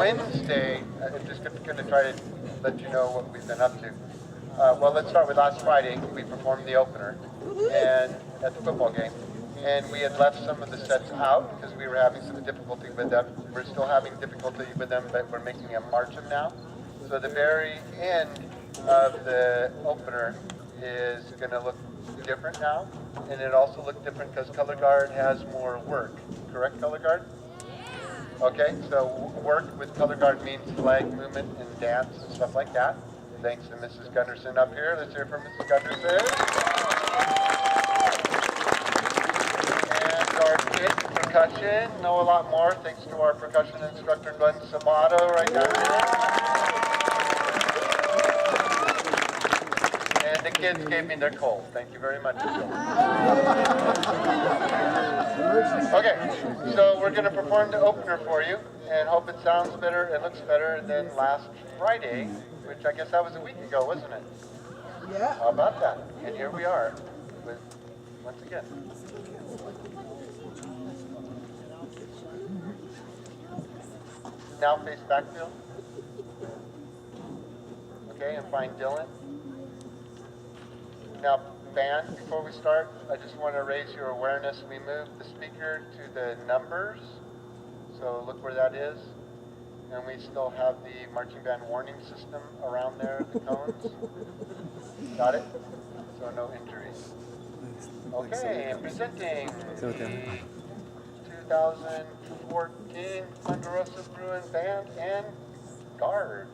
Wednesday, I'm just going to try to let you know what we've been up to. Well, let's start with last Friday. We performed the opener and at the football game. And we had left some of the sets out because we were having some difficulty with them. We're still having difficulty with them, but we're making a march them now. So the very end of the opener is going to look different now. And it also looked different because Colorguard has more work. Correct, Colorguard? Okay, so work with Colorguard means flag movement and dance and stuff like that. Thanks to Mrs. Gunderson up here. Let's hear from Mrs. Gunderson. And our kids, percussion, know a lot more thanks to our percussion instructor, Glenn Sabato, right down here. And the kids gave me their coal. Thank you very much. Okay, so we're going to perform the opener for you and hope it sounds better and looks better than last Friday, which I guess that was a week ago, wasn't it? Yeah. How about that? And here we are with, once again. Now face backfield. Okay, and find Dylan. Now, band, before we start, I just want to raise your awareness. We moved the speaker to the numbers, so look where that is. And we still have the marching band warning system around there, the cones. Got it? So no injuries. Okay, and presenting the 2014 Ponderosa Bruin Band and Guard.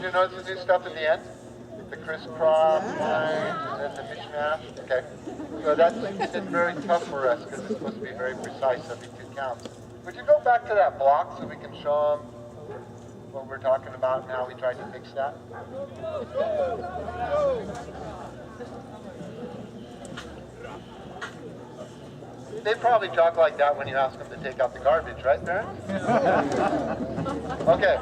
you notice the new stuff at the end? The crisscross line and then the mishmash? Okay. So that's it's very tough for us because it's supposed to be very precise every 2 counts. Would you go back to that block so we can show them what we're talking about and how we tried to fix that? They probably talk like that when you ask them to take out the garbage, right, parents? Okay.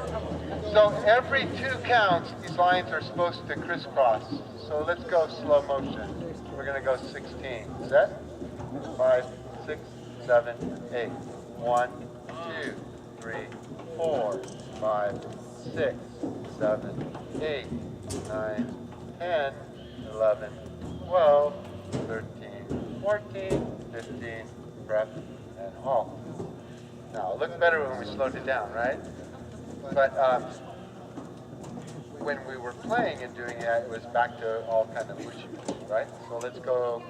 So every 2 counts, these lines are supposed to crisscross. So let's go slow motion. We're going to go 16. Set? 5, 6, 7, 8. 1, 2, 3, 4, 5, 6, 7, 8, 9, 10, 11, 12, 13, 14, 15, breath, and halt. Now, it looked better when we slowed it down, right? But when we were playing and doing that, it was back to all kind of mushy, right? So let's go.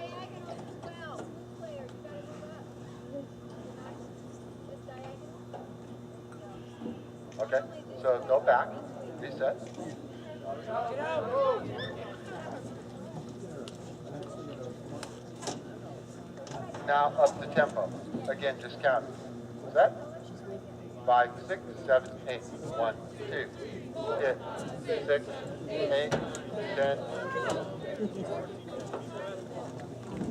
Okay, so go back, reset. Now up the tempo. Again, just count. Set. 5, 6, 7, 8. 1, 2, 6, 8, 10.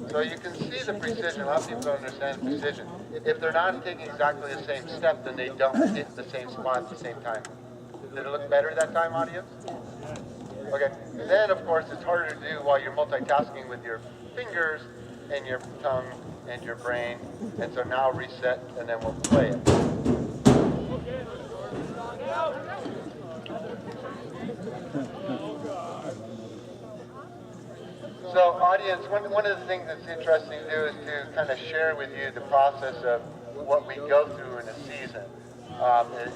So you can see the precision. A lot of people don't understand precision. If they're not taking exactly the same step, then they don't hit the same spot at the same time. Did it look better that time, audience? Okay. And then, of course, it's harder to do while you're multitasking with your fingers and your tongue and your brain. And so now reset, and then we'll play it. So audience, one of the things that's interesting to do is to kind of share with you the process of what we go through in a season,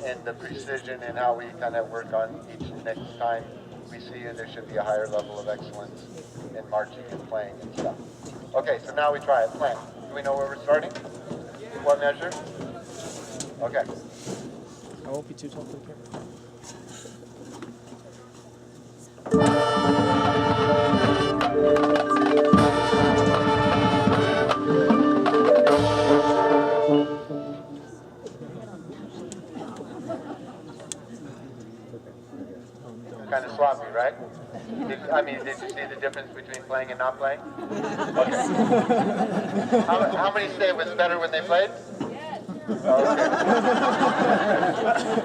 and the precision and how we kind of work on each next time we see you. There should be a higher level of excellence in marching and playing and stuff. Okay, so now we try it. Plan. Do we know where we're starting? What measure? Okay. I won't be too tall for the camera. Kind of sloppy, right? Did you see the difference between playing and not playing? Okay. How many say it was better when they played? Yes. Okay.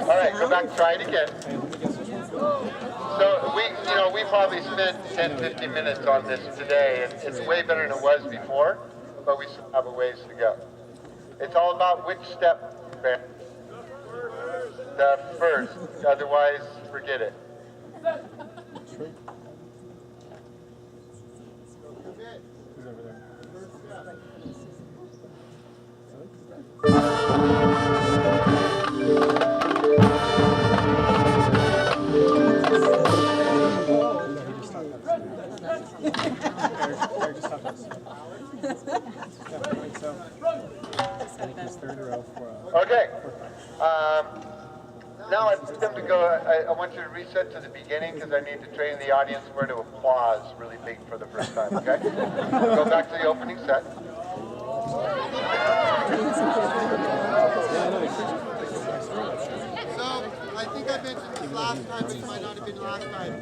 All right, go back, try it again. So we probably spent 10, 15 minutes on this today, and it's way better than it was before, but we still have a ways to go. It's all about which step, the first, otherwise forget it. He's over there. Okay. Now I want them to go. I want you to reset to the beginning because I need to train the audience where to applause really big for the first time. Okay. Go back to the opening set. So, I think I mentioned this last time, but it might not have been last time.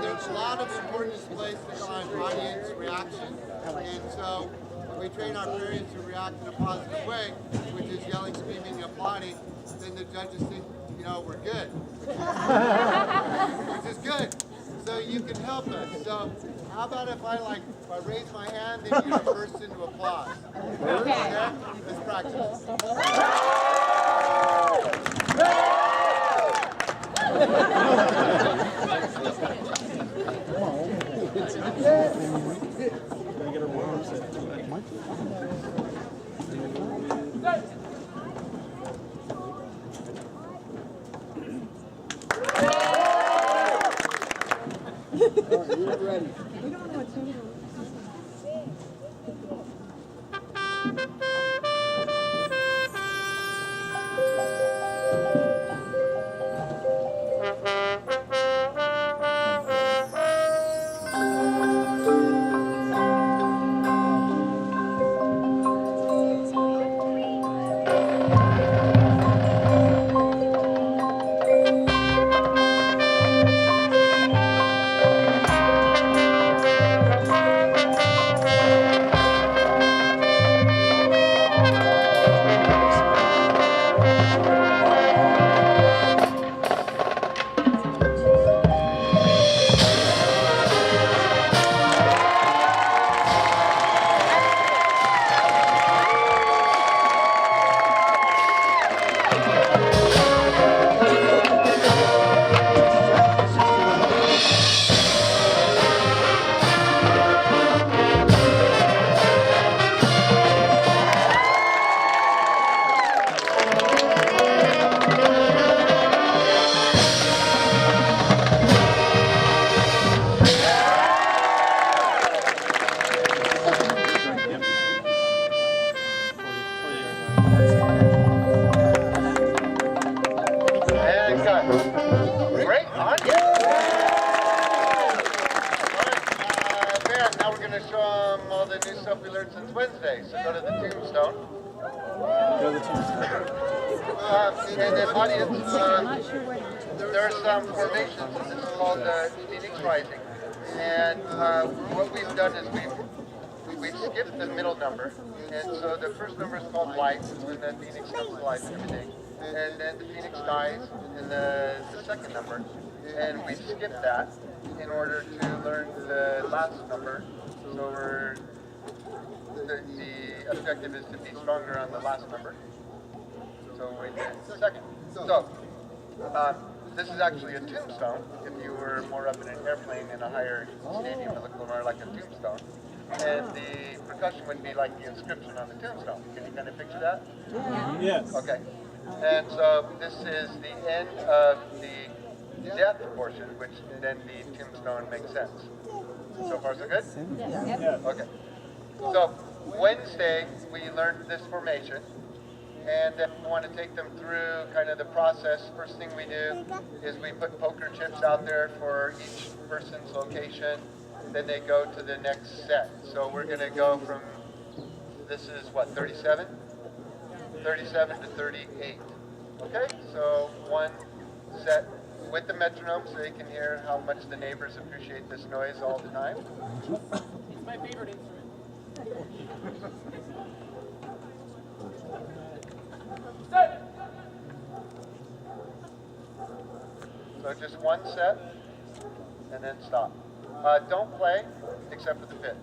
There's a lot of importance placed on audience reaction. And so, when we train our players to react in a positive way, which is yelling, screaming, and applauding, then the judges think, we're good. Which is good. So you can help us. So how about if I raise my hand, then you burst into applause. Okay? Let's practice. Gotta get her warm set. You're ready. We don't know what's going on. going to show them all the new stuff we learned since Wednesday. So go to the tombstone. Go to the tombstone. And the audience, there are some formations. This is called the Phoenix Rising. And what we've done is we've skipped the middle number. And so the first number is called life, when the Phoenix comes to life every day. And then the Phoenix dies in the second number. And we skipped that in order to learn the last number. So the objective is to be stronger on the last number. So we did the second. So this is actually a tombstone. If you were more up in an airplane in a higher stadium, it looked more like a tombstone. And the percussion would be like the inscription on the tombstone. Can you kind of picture that? Yes. Okay. And so this is the end of the death portion, which then the tombstone makes sense. So far, so good? Yeah. Okay. So Wednesday, we learned this formation. And if we want to take them through kind of the process, first thing we do is we put poker chips out there for each person's location. Then they go to the next set. So we're going to go from, this is what, 37? 37 to 38. Okay, so one set with the metronome so they can hear how much the neighbors appreciate this noise all the time. It's my favorite instrument. So just one set, and then stop. Don't play, except for the fifth.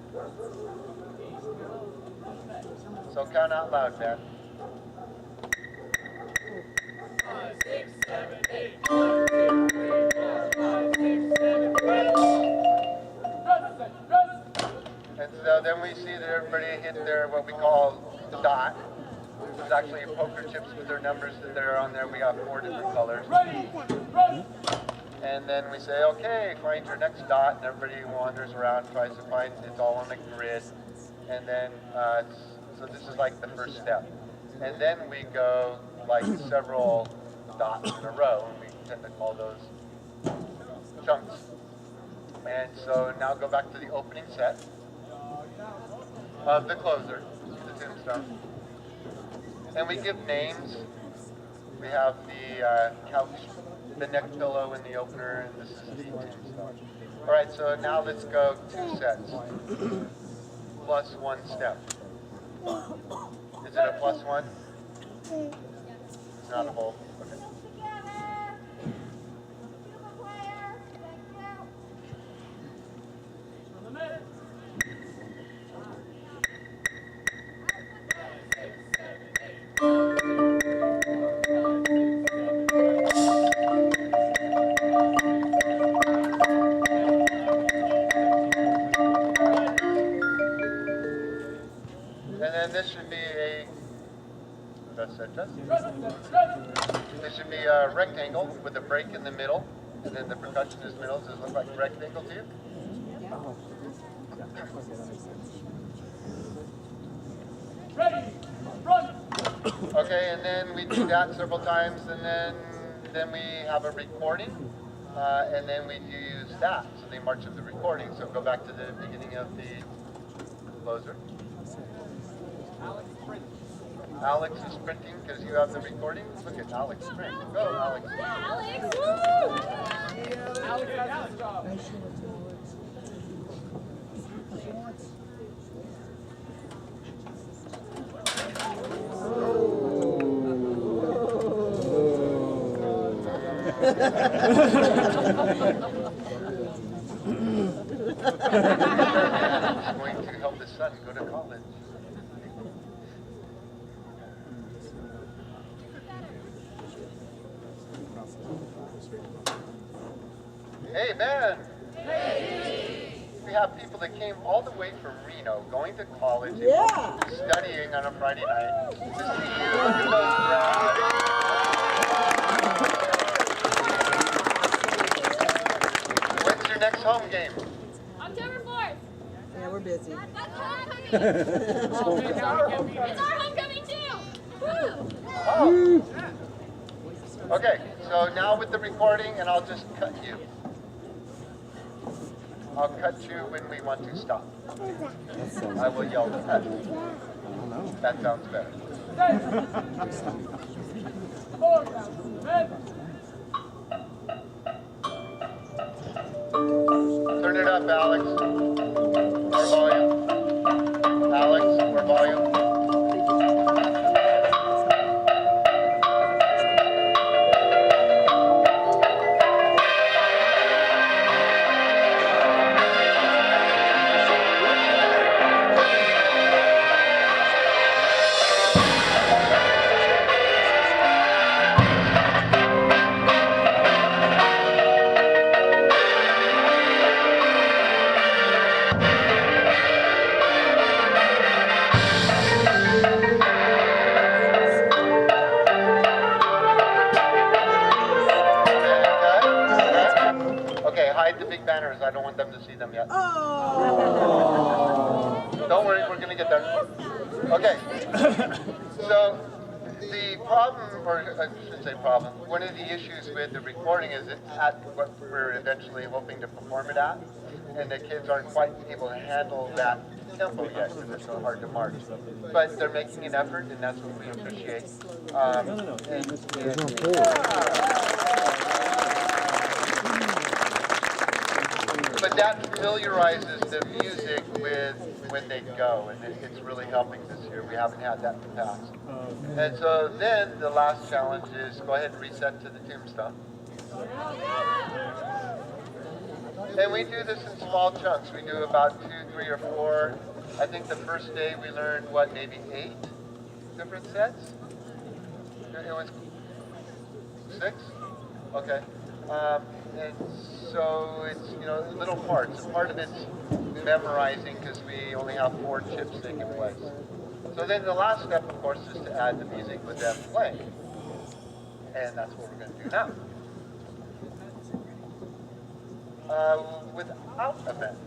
So count out loud, man. 5, 6, 7, 8. 1, 2, 3, 4, 5, 6, 7, 8. And so then we see that everybody hit their, what we call dot. There's actually poker chips with their numbers that are on there. We got 4 different colors. Ready, run. And then we say, okay, find your next dot, and everybody wanders around, tries to find, it's all on a grid. And then, so this is like the first step. And then we go like several dots in a row, and we tend to call those chunks. And so now go back to the opening set of the closer, the tombstone. And we give names. We have the couch, the neck pillow in the opener, and this is the tombstone. All right, so now let's go 2 sets, plus 1 step. Is it a plus 1? It's not a whole. Okay. And then this should be a, this should be a rectangle with a break in the middle, and then the percussion is middle. Does it look like a rectangle to you? Ready, run. Okay, and then we do that several times, and then we have a recording, and then we use that. So they march of the recording. So go back to the beginning of the closer. Alex is sprinting because you have the recording. Look at Alex sprint. Go, Alex. Alex, woo! Alex has his job. He's going to help his son go to college. Hey, man! We have people that came all the way from Reno, going to college, studying on a Friday night. To see you, look at those grads. When's your next home game? October 4th. Yeah, we're busy. That's our homecoming. It's our homecoming too. Woo! Oh. Okay, so now with the recording, and I'll just cut you. I'll cut you when we want to stop. I will yell cut. That sounds better. Turn it up, Alex. More volume. Alex, more volume. Okay, hide the big banners. I don't want them to see them yet. Don't worry, we're gonna get there. Okay. So the problem, or I shouldn't say problem, one of the issues with the recording is it's at what we're eventually hoping to perform it at, and the kids aren't quite able to handle that tempo yet because it's so hard to march. But they're making an effort, and that's what we appreciate. But that familiarizes the music with when they go, and it's really helping this year. We haven't had that in the past. And so then the last challenge is go ahead and reset to the tombstone. And we do this in small chunks. We do about 2, 3, or 4. I think the first day we learned, maybe 8 different sets? It was 6? Okay. And so it's, little parts. And part of it's memorizing because we only have 4 chips taking place. So then the last step, of course, is to add the music with them playing. And that's what we're going to do now. Without a band.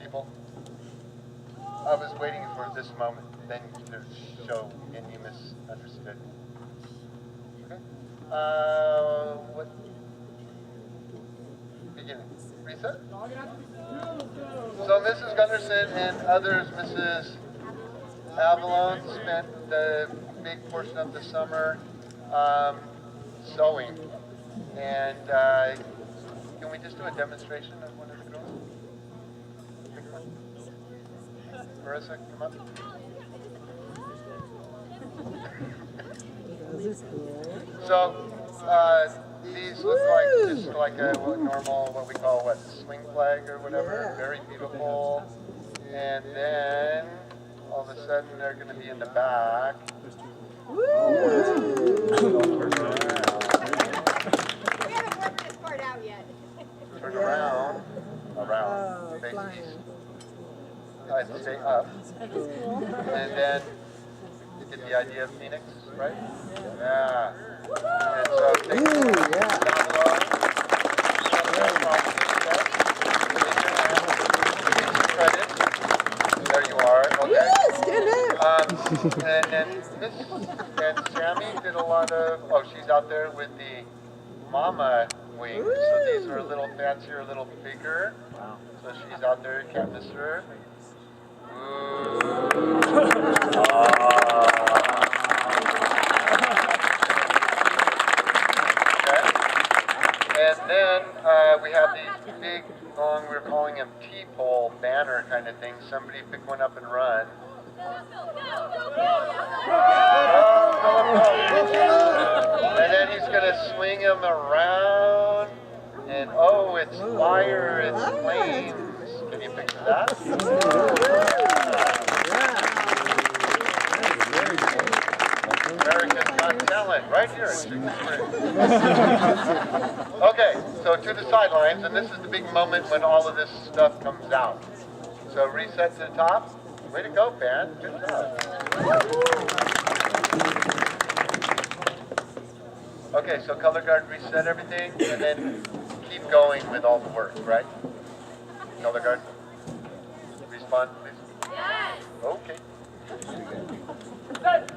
People. I was waiting for this moment, then to show and you misunderstood. Okay. What? Beginning. Reset? So Mrs. Gunderson and others, Mrs. Avalon, spent the big portion of the summer sewing. And can we just do a demonstration of one of the girls? Marissa, come up. So these look like just like a normal, what we call swing flag or whatever. Very beautiful. And then all of a sudden they're going to be in the back. We haven't worked this part out yet. Turn around, face east. I'd stay up. And then you get the idea of Phoenix, right? Yeah. And so take down below. Credit. There you are. Okay. And then Miss and Sammy did a lot of, she's out there with the mama wings. So these are a little fancier, a little bigger. So she's out there, can't miss her. And then we have these big, long, we're calling them T-pole banner kind of things. Somebody pick one up and run. And then he's going to swing them around. And oh, it's fire, it's flames. Can you picture that? America's Got Talent, right here at Chicken Spring. Okay, so to the sidelines, and this is the big moment when all of this stuff comes out. So reset to the top. Way to go, Fan. Good job. Okay, so color guard reset everything, and then keep going with all the work, right? Color guard. Respond, please. Yes. Okay. Set.